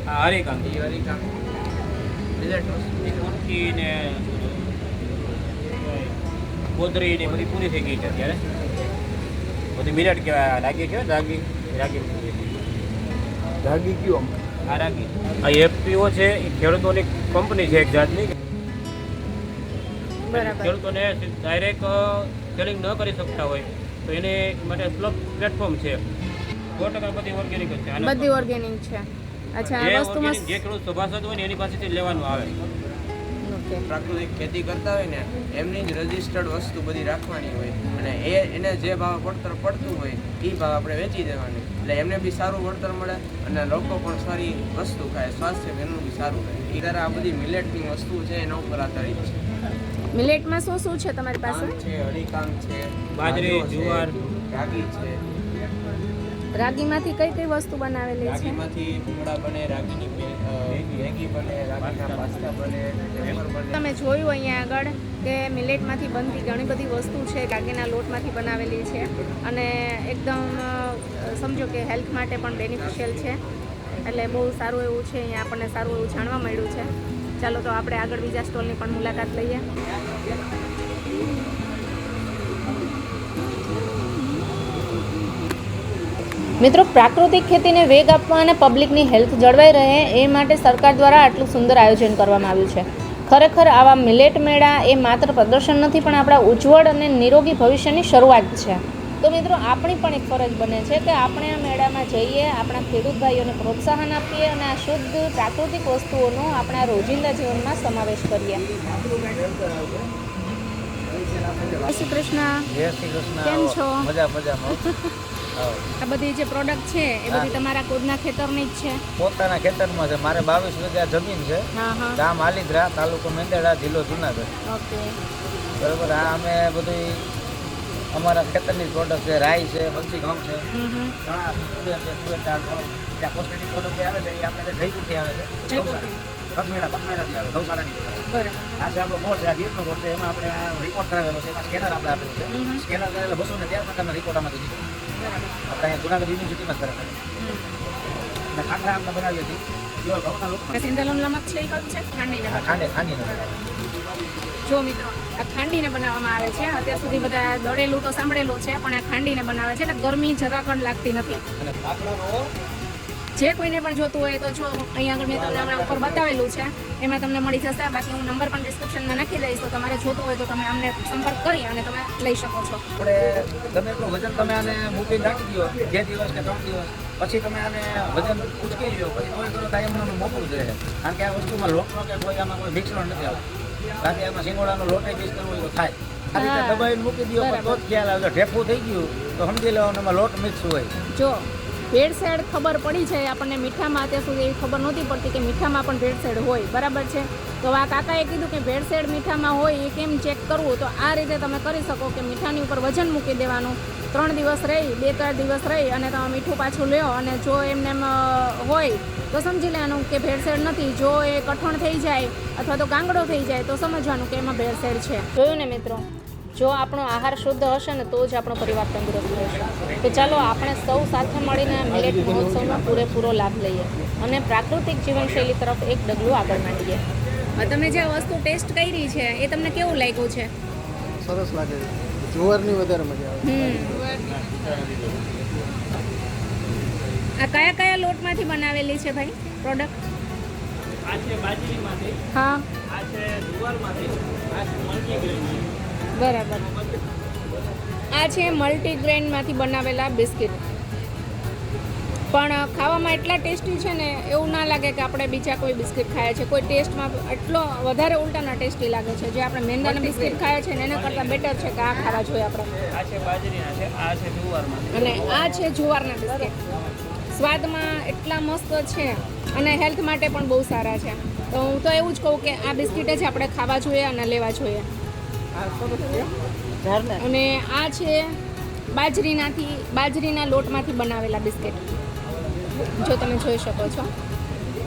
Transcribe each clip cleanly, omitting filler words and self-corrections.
હરિકાંગ કુર્તી ને ગોદરી ને બધી પૂરી થઈ ગઈ છે અત્યારે. બધી મિલેટ કહેવાય, રાગી કહેવાય, રાગી રાગી કયો? આ રાગી આ એફપીઓ છે, એ ખેડૂતોની કંપની છે એક જાતની. ખેડૂતોને ડાયરેક્ટ સેલિંગ ન કરી શકતા હોય તો એને માટે સ્લબ પ્લેટફોર્મ છે. 100% બધી ઓર્ગેનિક છે. બધી ઓર્ગેનિક છે. અચ્છા, આ વસ્તુમાં જે ખેડૂત સભાસદ હોય ને એની પાસેથી લેવાનું આવે. પ્રાકૃતિક ખેતી કરતા હોય ને એમની જ રજિસ્ટર્ડ વસ્તુ બધી રાખવાની હોય અને એને જે ભાવ પડતર પડતું હોય એ ભાવ આપણે વેચી દેવાની, એટલે એમને બી સારું વળતર મળે અને લોકો પણ સારી વસ્તુ ખાય, સ્વાસ્થ્ય એમનું બી સારું રહે. એ આ બધી મિલેટની વસ્તુ છે એના ઉપર આધારિત છે. મિલેટમાં શું શું છે તમારી પાસે? છે હરિકાંગ છે, બાજરી, જુવાર, રાગી છે. રાગીમાંથી કઈ કઈ વસ્તુ બનાવેલી છે? રાગીમાંથી ભૂંગળા બને, રાગીની મેગી બને, રાગીના પાસ્તા બને, વેફર બને. તમે જોયું અહીંયા આગળ કે મિલેટમાંથી બનતી ઘણી બધી વસ્તુ છે, રાગીના લોટમાંથી બનાવેલી છે અને એકદમ સમજો કે હેલ્થ માટે પણ બેનિફિશિયલ છે. એટલે બહુ સારું એવું છે. અહીંયા આપણને સારું એવું જાણવા મળ્યું છે. ચાલો તો આપણે આગળ બીજા સ્ટોલની પણ મુલાકાત લઈએ. મિત્રો, પ્રાકૃતિક ખેતીને વેગ આપવા અને પબ્લિકની હેલ્થ જળવાઈ રહે એ માટે સરકાર દ્વારા આટલું સુંદર આયોજન કરવામાં આવ્યું છે. ખરેખર આવા મિલેટ મેળા એ માત્ર પ્રદર્શન નથી પણ આપણા ઉજ્જવળ અને નિરોગી ભવિષ્યની શરૂઆત છે. તો મિત્રો, આપણી પણ એક ફરજ બને છે કે આપણે આ મેળામાં જઈએ, આપણા ખેડૂત ભાઈઓને પ્રોત્સાહન આપીએ અને આ શુદ્ધ પ્રાકૃતિક વસ્તુઓનો આપણા રોજિંદા જીવનમાં સમાવેશ કરીએ. જય શ્રી કૃષ્ણ. જય શ્રી કૃષ્ણ. કેમ છો? મજામાં. આ બધી જે પ્રોડક્ટ છે એ બધી તમારા ખુદના ખેતરની જ છે? પોતાના ખેતરમાં છે. મારે 22 વીઘા જમીન છે. ગામ આલીદ્રા, તાલુકો મેંદરડા, જિલ્લો જુનાગઢ. ઓકે, બરોબર. આ અમે બધી અમારા ખેતરની પ્રોડક્ટ છે. રાઈ છે, મરચી ઘઉં છે, ચણા છે, તુવેર છે, તુવેર દાળ છે. ત્યાં કોસ્મેટિક પ્રોડક્ટ આવે છે એ આપણે જયપુરથી આવે છે. પગમેળાથી આવે, ગૌશાળાની. બરાબર. આ છે આપણો બોર્ડ છે, આ ગીરનો બોર્ડ છે. એમાં આપણે રિપોર્ટ કરાવેલો છે. એમાં સ્કેનર આપણે આપેલું છે. સ્કેનર કરેલા 213 પ્રકારના રિપોર્ટ આમાંથી નીકળે. આપણે અહીંયા જુનાગઢ યુનિવર્સિટીમાં જ કરેલા અને ખાખરા આપણે બનાવીએ છીએ. સિંધલમ નમક છે એ કયું છે? ખાંડીને જો મિત્રો, આ ખાંડીને બનાવવામાં આવે છે. અત્યાર સુધી બધા દળેલું તો સાંભળેલું છે પણ આ ખાંડીને બનાવે છે એટલે ગરમી જરા પણ લાગતી નથી. અને ખાખરાનો જે કોઈને પણ જોતું હોય તો જો અહીંયા આગળ મેં તમને હમણાં ઉપર બતાવેલું છે, એમાં તમને મળી જશે. બાકી હું નંબર પણ ડિસ્ક્રિપ્શનમાં નાખી દઈશ, તો તમારે જોતું હોય તો તમે અમને સંપર્ક કરી અને તમે લઈ શકો છો. આપણે ગમે એટલું વજન તમે આને મૂકીને રાખી દો 2 દિવસ કે 3 દિવસ પછી તમે આને વજન ઉચકી લો, પછી કોઈ કરો કાંઈ એમનું મોકલું જ રહે. કારણ કે આ વસ્તુમાં લોટનો કે કોઈ આમાં કોઈ મિક્સર નથી આવતો. બાકી એમાં સિંગોડાનો લોટ મિક્સ કરવો હોય તો થાય. આ રીતે દબાઈને મૂકી દો તો જ ખ્યાલ આવે. ઢેફું થઈ ગયું તો સમજી લેવાનું એમાં લોટ મિક્સ હોય. જો ભેળસેળ ખબર પડી છે આપણને, મીઠામાં અત્યાર સુધી એવી ખબર નહોતી પડતી કે મીઠામાં પણ ભેળસેળ હોય, બરાબર છે. તો આ કાકાએ કીધું કે ભેળસેળ મીઠામાં હોય એ કેમ ચેક કરવું, તો આ રીતે તમે કરી શકો કે મીઠાની ઉપર વજન મૂકી દેવાનું, 3 દિવસ રહી, 2-4 દિવસ રહી અને તમે મીઠું પાછું લ્યો અને જો એમને હોય તો સમજી લેવાનું કે ભેળસેળ નથી. જો એ કઠણ થઈ જાય અથવા તો ગાંગડો થઈ જાય તો સમજવાનું કે એમાં ભેળસેળ છે. જોયું ને મિત્રો, જો આપણો આહાર શુદ્ધ હશે ને તો જ આપણો પરિવાર તંદુરસ્ત રહેશે. તો ચાલો આપણે સૌ સાથે મળીને મિલેટ મહોત્સવનો પૂરેપૂરો લાભ લઈએ અને પ્રાકૃતિક જીવનશૈલી તરફ એક ડગલું આગળ માંડીએ. તમે જે વસ્તુ ટેસ્ટ કરી છે એ તમને કેવું લાગ્યું છે? સરસ લાગે છે. જુવારની વધારે મજા આવે. આ કયા કયા લોટમાંથી બનાવેલી છે ભાઈ પ્રોડક્ટ? આ છે બાજરીમાંથી, હા, આ છે જુવારમાંથી, આ છે મલ્ટીગ્રેન. બરાબર. આ છે મલ્ટીગ્રેનમાંથી બનાવેલા બિસ્કિટ. પણ ખાવામાં એટલા ટેસ્ટી છે ને એવું ના લાગે કે આપણે બીજા કોઈ બિસ્કિટ ખાયા છે. કોઈ ટેસ્ટમાં એટલો વધારે ઉલટાના ટેસ્ટી લાગે છે. જે આપણે મેંદાના બિસ્કિટ ખાયા છે ને એના કરતાં બેટર છે કે આ ખાવા જોઈએ આપણે. આ છે બાજરીના છે, આ છે જુવારમાંથી અને આ છે જુવારના બિસ્કિટ. સ્વાદમાં એટલા મસ્ત છે અને હેલ્થ માટે પણ બહુ સારા છે. તો હું તો એવું જ કહું કે આ બિસ્કિટ જ આપણે ખાવા જોઈએ અને લેવા જોઈએ. અને આ છે બાજરીના લોટમાંથી બનાવેલા બિસ્કિટ. જો તમે જોઈ શકો છો,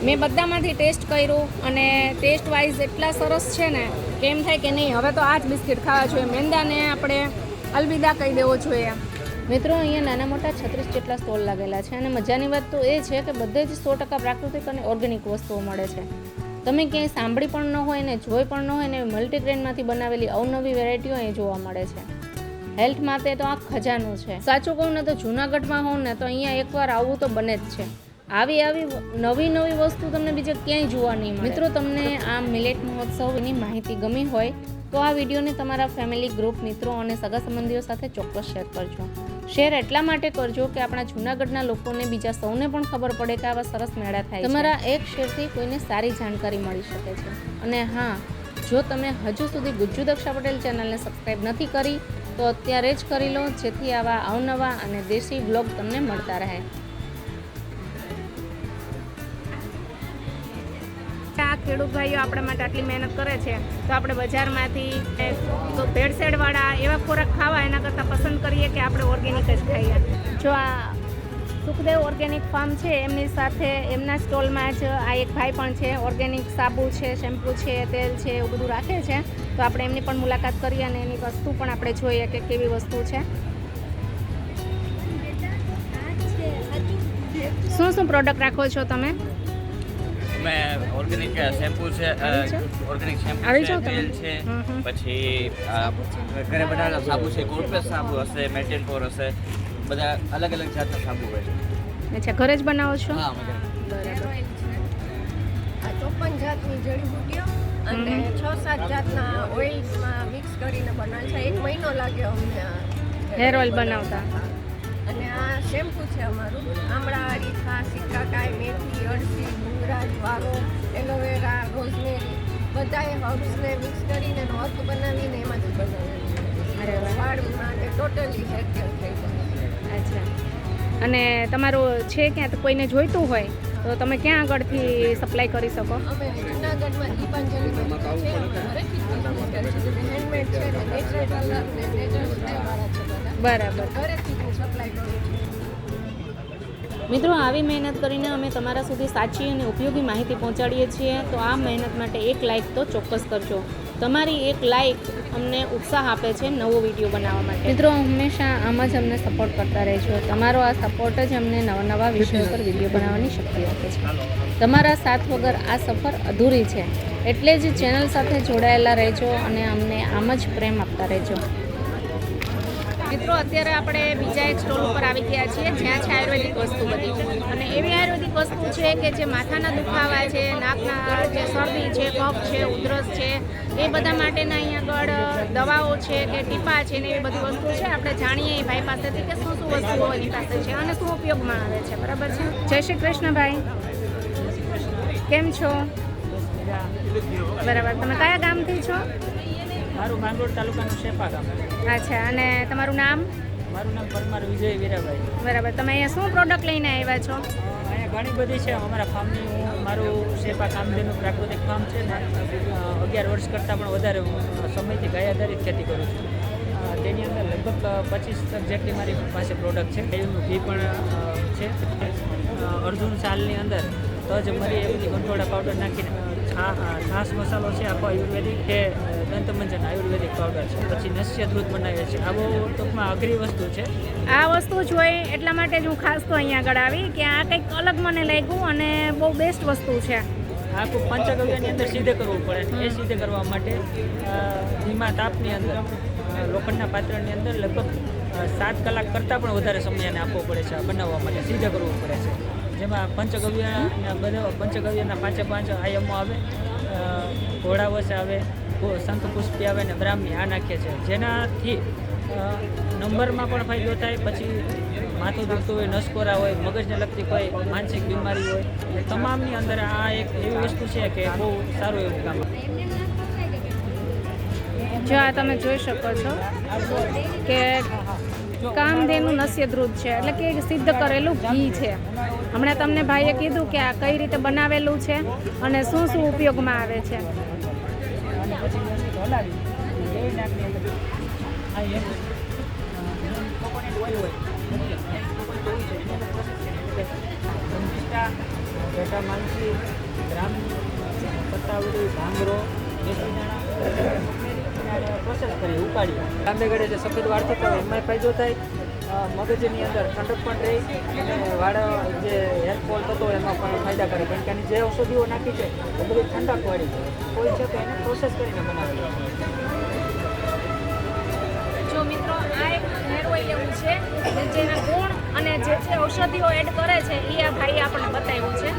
મેં બધામાંથી ટેસ્ટ કર્યું અને ટેસ્ટ વાઇઝ એટલા સરસ છે ને કે એમ થાય કે નહીં હવે તો આ જ બિસ્કિટ ખાવા જોઈએ. મેંદાને આપણે અલવિદા કહી દેવો જોઈએ. મિત્રો અહીંયા નાના મોટા 36 જેટલા સ્ટોલ લાગેલા છે અને મજાની વાત તો એ છે કે બધે જ 100% પ્રાકૃતિક અને ઓર્ગેનિક વસ્તુઓ મળે છે. તમે ક્યાંય સાંભળી પણ ન હોય ને જોઈ પણ ન હોય ને મલ્ટીગ્રેનમાંથી બનાવેલી અવનવી વેરાયટીઓ અહીં જોવા મળે છે. હેલ્થ માટે તો આ ખજાનું છે. સાચું કહું ને તો જૂનાગઢમાં હોઉં ને તો અહીંયા એકવાર આવવું તો બને જ છે. આવી નવી વસ્તુ તમને બીજે ક્યાંય જોવા નહીં મળે. મિત્રો તમને આ મિલેટ મહોત્સવની માહિતી ગમી હોય તો આ વિડીયોને તમારા ફેમિલી ગ્રુપ મિત્રો અને સગા સંબંધીઓ સાથે ચોક્કસ શેર કરજો. શેર એટલા માટે કરજો કે આપણા જૂનાગઢના લોકોને બીજા સૌને પણ ખબર પડે કે આવા સરસ મેળા થાય છે. તમારા એક શેરથી કોઈને સારી જાણકારી મળી શકે છે. અને હા, જો તમે હજુ સુધી ગુજ્જુ દક્ષા પટેલ ચેનલને સબસ્ક્રાઈબ નથી કરી તો અત્યારે જ કરી લો, જેથી આવા અવનવા અને દેશી બ્લોગ તમને મળતા રહે. આ ખેડૂત ભાઈઓ આપણા માટે આટલી મહેનત કરે છે તો આપણે બજારમાંથી ભેળસેળવાળા એવા ખોરાક ખાવા એના કરતાં પસંદ કરીએ કે આપણે ઓર્ગેનિક જ ખાઈએ. જો આ સુખદેવ ઓર્ગેનિક ફાર્મ છે એમની સાથે એમના સ્ટોલમાં જ આ એક ભાઈ પણ છે. ઓર્ગેનિક સાબુ છે, શેમ્પૂ છે, તેલ છે, એવું બધું રાખે છે. તો આપણે એમની પણ મુલાકાત કરીએ અને એની વસ્તુ પણ આપણે જોઈએ કે કેવી વસ્તુ છે. શું પ્રોડક્ટ રાખો છો તમે? ઓર્ગેનિક શેમ્પૂ છે, ઓર્ગેનિક શેમ્પૂ આવી છે, જાઓ તેલ તમે. છે, પછી ઘરે બનાવેલા સાબુ છે, કોલ્ડપ્રેસ સાબુ હશે, મેન્ટેન ફોર હશે, બધા અલગ અલગ જાતના સાબુ હોય છે. અચ્છા, ઘરે જ બનાવો છો? હા, મજા. બરાબર. આ 54 જાતની જડીબુટીઓ અને 6-7 જાતના ઓઇલ્સમાં મિક્સ કરીને બનાવે છે. 1 મહિનો લાગ્યો અમને આ હેર ઓઇલ બનાવતા. અને આ શેમ્પુ છે અમારું. આમળા, અરીઠા, સિક્કાકાઈ, મેથી, અળસી, ડુંગરા, જ્વારો, એલોવેરા, રોઝમેરી બધાએ હર્બ્સને મિક્સ કરીને એનો અર્ક બનાવીને એમાંથી બનાવેલું. અરે વાહ. વાળ માટે ટોટલી હેર કેર થઈ જાય. અચ્છા. અને તમારું છે ક્યાં તો કોઈને જોઈતું હોય તો તમે ક્યાં આગળથી સપ્લાય કરી શકો? અમે જૂનાગઢમાં દીપાંજલિ બગીચો છે. અમે ઘરેથી જ business કરીએ છીએ. હેન્ડમેડ છે ને નેચરલ કલર ને નેચરલ સ્ટાઇલવાળા છે બધા. બરાબર. ઘરેથી હું સપ્લાય કરું છું. મિત્રો, આવી મહેનત કરીને અમે તમારા સુધી સાચી અને ઉપયોગી માહિતી પહોંચાડીએ છીએ. તો આ મહેનત માટે એક લાઇક તો ચોક્કસ કરજો. તમારી એક લાઇક અમને ઉત્સાહ આપે છે નવો વિડીયો બનાવવા માટે. મિત્રો, હંમેશા આમ જ અમને સપોર્ટ કરતા રહેજો. તમારો આ સપોર્ટ જ અમને નવા વિષયો પર વિડીયો બનાવવાની શક્તિ આપે છે. તમારા સાથ વગર આ સફર અધૂરી છે. એટલે જ ચેનલ સાથે જોડાયેલા રહેજો અને અમને આમ જ પ્રેમ આપતા રહેજો. મિત્રો, અત્યારે આપણે બીજા એક સ્ટોલ ઉપર આવી ગયા છીએ જ્યાં છે આયુર્વેદિક વસ્તુ બધી. અને એવી આયુર્વેદિક વસ્તુ છે કે જે માથાના દુખાવા છે, નાકના જે શરદી છે, કફ છે, ઉધરસ છે, એ બધા માટેના અહીંયા આગળ દવાઓ છે કે ટીપા છે ને એવી બધી વસ્તુ છે. આપણે જાણીએ એ ભાઈ પાસેથી કે શું વસ્તુઓ એની પાસે છે અને શું ઉપયોગમાં આવે છે. બરાબર છે? જય શ્રી કૃષ્ણ ભાઈ, કેમ છો? બરાબર. તમે કયા ગામથી છો? મારું માંગરોળ તાલુકાનું શેપા ગામ. અચ્છા. અને તમારું નામ? મારું નામ પરમાર વિજય વીરાભાઈ. બરાબર. તમે અહીંયા શું પ્રોડક્ટ લઈને આવ્યા છો? અહીંયા ઘણી બધી છે અમારા ફાર્મની. મારું શેપા કામધેનું પ્રાકૃતિક ફાર્મ છે ને 11 વર્ષ કરતાં પણ વધારે હું સમયથી ગાય આધારિત ખેતી કરું છું. તેની અંદર લગભગ 25 જેટલી મારી પાસે પ્રોડક્ટ છે. ગાયનું ઘી પણ છે. અર્જુન સાલની અંદર તજ, મરી એ બધી ગંઠોડા પાવડર નાખીને છાશ મસાલો છે આખો આયુર્વેદિક કે દંતમંજન આયુર્વેદિક પાવડર છે. પછી નસ્ય દૂધ બનાવીએ છીએ. આ બહુ ટૂંકમાં અઘરી વસ્તુ છે. આ વસ્તુ જોઈ એટલા માટે જ હું ખાસ તો અહીંયા આગળ આવી કે આ કંઈક અલગ મને લાગ્યું અને બહુ બેસ્ટ વસ્તુ છે. આખું પંચગવ્યની અંદર સીધે કરવું પડે. એ સીધે કરવા માટે ધીમા તાપની અંદર લોખંડના પાત્રની અંદર લગભગ 7 કલાક કરતાં પણ વધારે સમય એને આપવો પડે છે. આ બનાવવા માટે સીધે કરવું પડે છે. જેમાં પંચગવ્યના 5 આયમો આવે, ઘોડાવશ આવે, શંખ પુષ્પી આવે ને બ્રાહ્મી આ નાખીએ છીએ. જેનાથી નંબરમાં પણ ફાયદો થાય. પછી માથું દુખતું હોય, નસકોરા હોય, મગજને લગતી કોઈ માનસિક બીમારી હોય, એ તમામની અંદર આ એક એવી વસ્તુ છે કે બહુ સારું એવું કામ. જો આ તમે જોઈ શકો છો કે કામધેનુ નસ્ય દૂધ છે, એટલે કે સિદ્ધ કરેલું ઘી છે. હમણાં તમને ભાઈએ કીધું કે આ કઈ રીતે બનાવેલું છે અને શું શું ઉપયોગમાં આવે છે. માનસી, ગ્રામ, પત્તાવડી, ભાંગરો, પ્રોસેસ કરી ઉકાળીએ. લાંબે ગાળે જે સફેદ વાળ થતા હોય એમાં ફાયદો થાય. મગજની અંદર ઠંડક પણ રહે અને વાળ જે હેરફોલ થતો હોય એમાં પણ ફાયદાકારક, કારણ કે આની જે ઔષધિઓ નાખી છે એ બધી ઠંડકવાળી હોય છે, તો એને પ્રોસેસ કરીને બનાવેલી છે. જો મિત્રો આ એક હેર ઓઇલ એવું છે કે જેના ગુણ અને જે ઔષધિઓ એડ કરે છે એ આ ભાઈએ આપણને બતાવ્યું છે.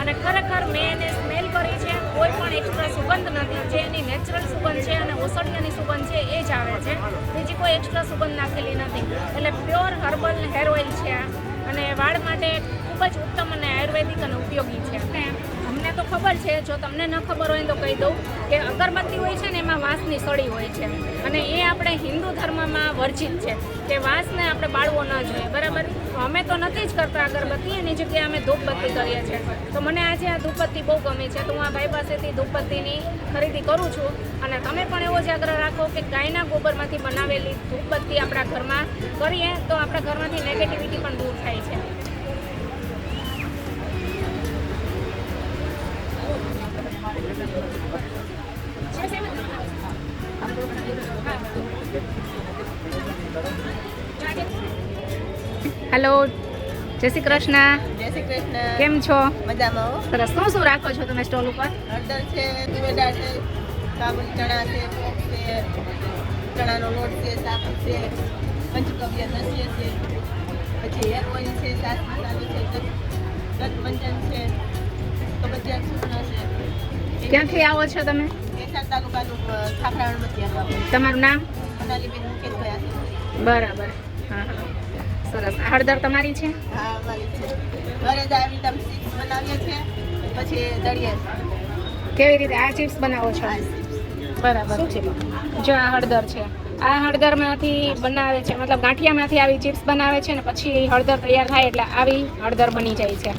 અને ખરેખર મેં એને સ્મેલ કરી છે, કોઈ પણ એક્સ્ટ્રા સુગંધ નથી. જે એની નેચરલ સુગંધ છે અને ઓસડિયાની સુગંધ છે એ જ આવે છે, બીજી કોઈ એક્સ્ટ્રા સુગંધ નાખેલી નથી. એટલે પ્યોર હર્બલ હેર ઓઇલ છે આ, અને વાળ માટે ખૂબ જ ઉત્તમ અને આયુર્વેદિક અને ઉપયોગી છે. અમને તો ખબર છે, જો તમને ન ખબર હોય તો કહી દઉં કે અગરબત્તી હોય છે ને એમાં વાંસની સળી હોય છે, અને એ આપણે હિન્દુ ધર્મમાં વર્જિત છે કે વાંસને આપણે બાળવો ન જોઈએ, બરાબર. અમે તો નથી જ કરતા અગરબત્તી, એની જગ્યાએ અમે ધૂપબત્તી કરીએ છીએ. તો મને આજે આ ધૂપબત્તી બહુ ગમી છે, તો હું આ ભાઈ પાસેથી ધૂપબત્તીની ખરીદી કરું છું. અને તમે પણ એવો જ આગ્રહ રાખો કે ગાયના ગોબરમાંથી બનાવેલી ધૂપબત્તી આપણા ઘરમાં કરીએ તો આપણા ઘરમાંથી નેગેટિવિટી પણ દૂર થાય છે. હેલો, જય શ્રી કૃષ્ણ. જય શ્રી કૃષ્ણ. કેમ છો? મજામાં હો. સરસ. શું રાખો છો તમે સ્ટોલ ઉપર? હળદર છે, તુવેર દાળ છે, કાબુલી ચણા છે, પોપ છે, ચણાનો લોટ છે, સાકર છે, પંચકવ્ય દસ્ય છે, પછી હેર ઓઇલ છે, સાસ મસાલો છે, દત્તમંજન છે, કબજિયાત સૂચના છે. ક્યાંથી આવો છો તમે? કેસાર તાલુકાનું ખાખરાવણમાંથી આવ્યા. તમારું નામ? મનાલીબેન મુકેશભાઈ આશીષ. બરાબર. હા હા, સરસ. આ હળદર તમારી છે? હા, અમારી છે. ઘરે જ આવી તમે ચિપ્સ બનાવીએ છીએ, પછી દળીએ છીએ. કેવી રીતે આ ચિપ્સ બનાવો છો? બરાબર છે. જો આ હળદર છે, આ હળદરમાંથી બનાવે છે, મતલબ ગાંઠિયામાંથી આવી ચિપ્સ બનાવે છે ને પછી હળદર તૈયાર થાય એટલે આવી હળદર બની જાય છે.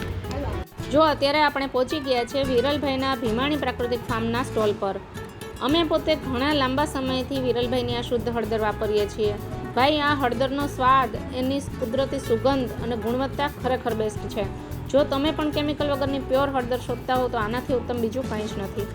જો અત્યારે આપણે પહોંચી ગયા છે વિરલભાઈના ભીમાણી પ્રાકૃતિક ફાર્મના સ્ટોલ પર. અમે પોતે ઘણા લાંબા સમયથી વિરલભાઈની આ શુદ્ધ હળદર વાપરીએ છીએ. ભાઈ, આ હળદરનો સ્વાદ, એની કુદરતી સુગંધ અને ગુણવત્તા ખરેખર બેસ્ટ છે. જો તમે પણ કેમિકલ વગરની પ્યોર હળદર શોધતા હો તો આનાથી ઉત્તમ બીજું કંઈ જ નથી.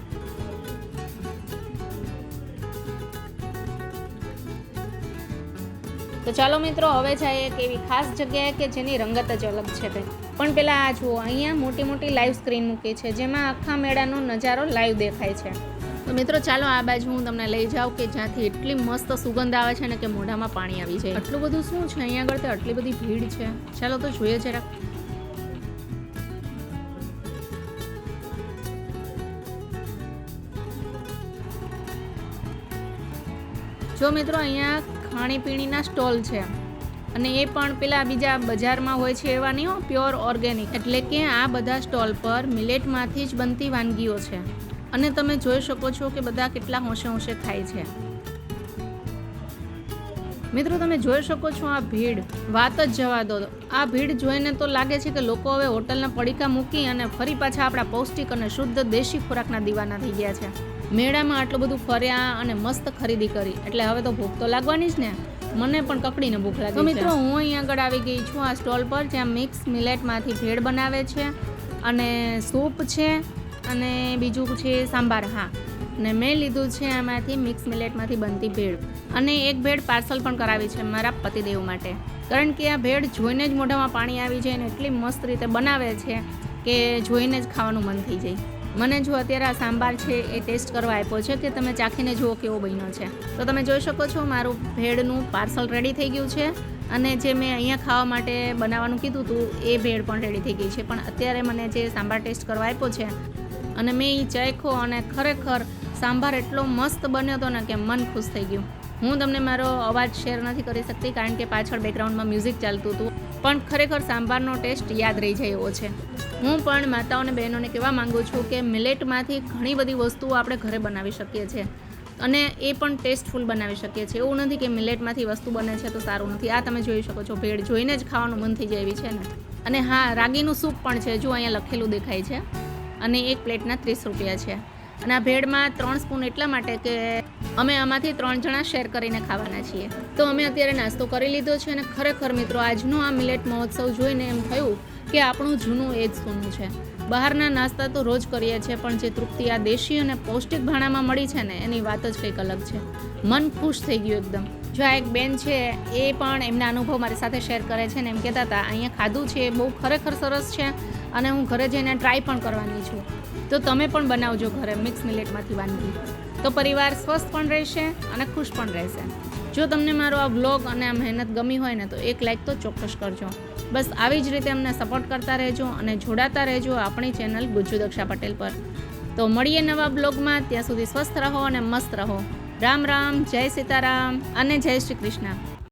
તો ચાલો મિત્રો, હવે જાય એક એવી ખાસ જગ્યાએ કે જેની રંગત જ અલગ છે તે. પણ પહેલાં આ જુઓ, અહીંયા મોટી મોટી લાઈવ સ્ક્રીન મૂકી છે જેમાં આખા મેળાનો નજારો લાઈવ દેખાય છે. તો મિત્રો ચાલો આ બાજુ હું તમને લઈ જાઉં કે જ્યાંથી એટલી મસ્ત સુગંધ આવે છે ને કે મોઢામાં પાણી આવી જાય. આટલું બધું શું છે અહીંયા આગળ, તો આટલી બધી ભીડ છે. ચાલો તો જોઈએ જરાક. જો મિત્રો, અહીંયા ખાણીપીણીના સ્ટોલ છે, અને એ પણ પેલા બીજા બજારમાં હોય છે એવા નહીં હો, પ્યોર ઓર્ગેનિક. એટલે કે આ બધા સ્ટોલ પર મિલેટમાંથી જ બનતી વાનગીઓ છે, અને તમે જોઈ શકો છો કે બધા કેટલા હોંશે હોંશે ખાય છે. મિત્રો તમે જોઈ શકો છો આ ભીડ, વાત જ જવા દો. આ ભીડ જોઈને તો લાગે છે કે લોકો હવે હોટલના પડીકા મૂકી અને ફરી પાછા આપણા પૌષ્ટિક અને શુદ્ધ દેશી ખોરાકના દીવાના થઈ ગયા છે. મેળામાં આટલું બધું ફર્યા અને મસ્ત ખરીદી કરી એટલે હવે તો ભૂખ તો લાગવાની જ ને. મને પણ કકડીને ભૂખ લાગી. તો મિત્રો હું અહીંયા આગળ આવી ગઈ છું આ સ્ટોલ પર, જ્યાં મિક્સ મિલેટમાંથી ભેળ બનાવે છે, અને સૂપ છે, અને બીજું છે સાંભાર. હા, અને મેં લીધું છે આમાંથી મિક્સ મિલેટમાંથી બનતી ભેળ, અને એક ભેળ પાર્સલ પણ કરાવી છે મારા પતિદેવ માટે, કારણ કે આ ભેળ જોઈને જ મોઢામાં પાણી આવી જાય ને એટલી મસ્ત રીતે બનાવે છે કે જોઈને જ ખાવાનું મન થઈ જાય. મને જો અત્યારે આ સાંભાર છે એ ટેસ્ટ કરવા આપ્યો છે કે તમે ચાખીને જુઓ કેવો બન્યો છે. તો તમે જોઈ શકો છો મારું ભેળનું પાર્સલ રેડી થઈ ગયું છે, અને જે મેં અહીંયા ખાવા માટે બનાવવાનું કીધું હતું એ ભેળ પણ રેડી થઈ ગઈ છે. પણ અત્યારે મને જે સાંભાર ટેસ્ટ કરવા આપ્યો છે અને મેં એ ચાખ્યો, અને ખરેખર સાંભાર એટલો મસ્ત બન્યો હતો ને કે મન ખુશ થઈ ગયું. હું તમને મારો અવાજ શેર નથી કરી શકતી કારણ કે પાછળ બેકગ્રાઉન્ડમાં મ્યુઝિક ચાલતું હતું, પણ ખરેખર સાંભારનો ટેસ્ટ યાદ રહી જાય એવો છે. હું પણ માતાઓને બહેનોને કહેવા માગું છું કે મિલેટમાંથી ઘણી બધી વસ્તુઓ આપણે ઘરે બનાવી શકીએ છીએ, અને એ પણ ટેસ્ટફુલ બનાવી શકીએ છીએ. એવું નથી કે મિલેટમાંથી વસ્તુ બને છે તો સારું નથી. આ તમે જોઈ શકો છો, ભેળ જોઈને જ ખાવાનું મન થઈ જાય એવી છે ને. અને હા, રાગીનું સૂપ પણ છે, જો અહીંયા લખેલું દેખાય છે, અને એક પ્લેટના 30 રૂપિયા છે. અને આ ભેળમાં 3 સ્પૂન એટલા માટે કે અમે આમાંથી 3 જણા શેર કરીને ખાવાના છીએ. તો અમે અત્યારે નાસ્તો કરી લીધો છે, અને ખરેખર મિત્રો આજનો આ મિલેટ મહોત્સવ જોઈને એમ થયું કે આપણું જૂનું એ જ સોનું છે. બહારના નાસ્તા તો રોજ કરીએ છીએ, પણ જે તૃપ્તિ આ દેશી અને પૌષ્ટિક ભાણામાં મળી છે ને એની વાત જ કંઈક અલગ છે. મન ખુશ થઈ ગયું એકદમ. જો આ એક બેન છે એ પણ એમના અનુભવ મારી સાથે શેર કરે છે ને એમ કહેતા હતા અહીંયા ખાધું છે બહુ ખરેખર સરસ છે અને હું ઘરે જઈને ટ્રાય પણ કરવાની છું. તો તમે પણ બનાવજો ઘરે મિક્સ મિલેટમાંથી વાનગી, તો પરિવાર સ્વસ્થ પણ રહેશે અને ખુશ પણ રહેશે. જો તમને મારો આ વ્લોગ અને આ મહેનત ગમી હોય ને તો એક લાઈક તો ચોક્કસ કરજો. બસ આવી જ રીતે અમને સપોર્ટ કરતા રહેજો અને જોડાતા રહેજો આપણી ચેનલ ગુજ્જુ દક્ષા પટેલ પર. તો મળીએ નવા બ્લોગમાં, ત્યાં સુધી સ્વસ્થ રહો અને મસ્ત રહો. રામ રામ, જય સીતારામ અને જય શ્રી કૃષ્ણ.